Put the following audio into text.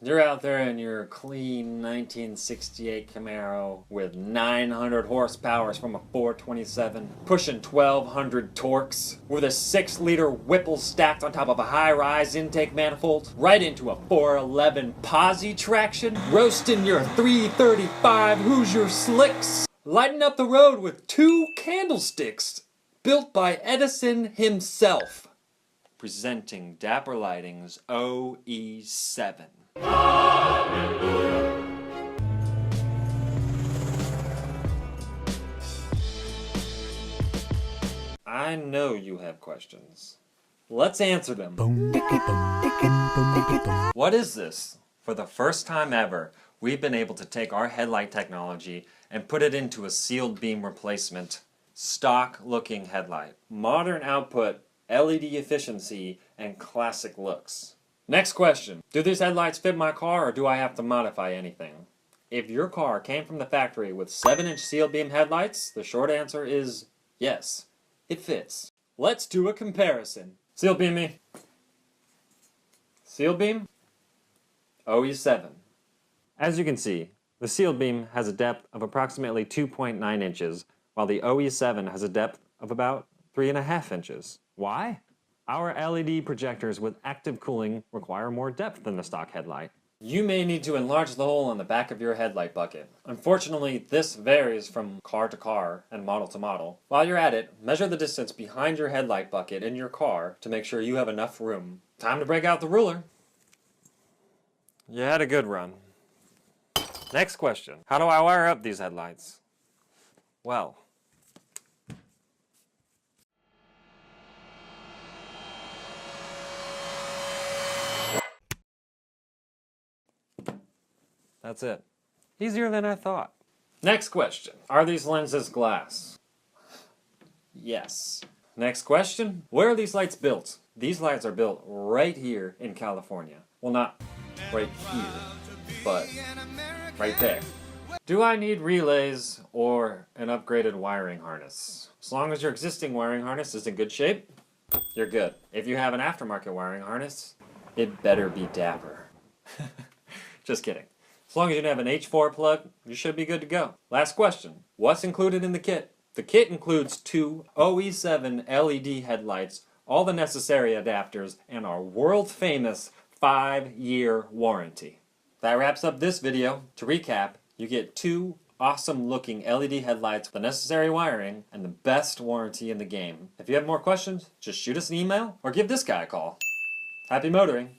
You're out there in your clean 1968 Camaro with 900 horsepower from a 427, pushing 1200 torques, with a 6-liter Whipple stacked on top of a high-rise intake manifold, right into a 411 posi traction, roasting your 335 Hoosier slicks, lighting up the road with 2 candlesticks, built by Edison himself. Presenting Dapper Lighting's OE7. Hallelujah. I know you have questions. Let's answer them. What is this? For the first time ever, we've been able to take our headlight technology and put it into a sealed beam replacement. Stock looking headlight. Modern output, LED efficiency, and classic looks. Next question. Do these headlights fit my car or do I have to modify anything? If your car came from the factory with 7-inch sealed beam headlights, the short answer is yes. It fits. Let's do a comparison. Sealed beam me. Sealed beam. OE7. As you can see, the sealed beam has a depth of approximately 2.9 inches, while the OE7 has a depth of about 3.5 inches. Why? Our LED projectors with active cooling require more depth than the stock headlight. You may need to enlarge the hole on the back of your headlight bucket. Unfortunately, this varies from car to car and model to model. While you're at it, measure the distance behind your headlight bucket in your car to make sure you have enough room. Time to break out the ruler. You had a good run. Next question. How do I wire up these headlights? Well, that's it. Easier than I thought. Next question. Are these lenses glass? Yes. Next question. Where are these lights built? These lights are built right here in California. Well, not right here, but right there. Do I need relays or an upgraded wiring harness? As long as your existing wiring harness is in good shape, you're good. If you have an aftermarket wiring harness, it better be Dapper. Just kidding. As long as you have an H4 plug, you should be good to go. Last question. What's included in the kit? The kit includes 2 OE7 LED headlights, all the necessary adapters, and our world-famous 5-year warranty. That wraps up this video. To recap, you get 2 awesome-looking LED headlights, the necessary wiring, and the best warranty in the game. If you have more questions, just shoot us an email or give this guy a call. Happy motoring!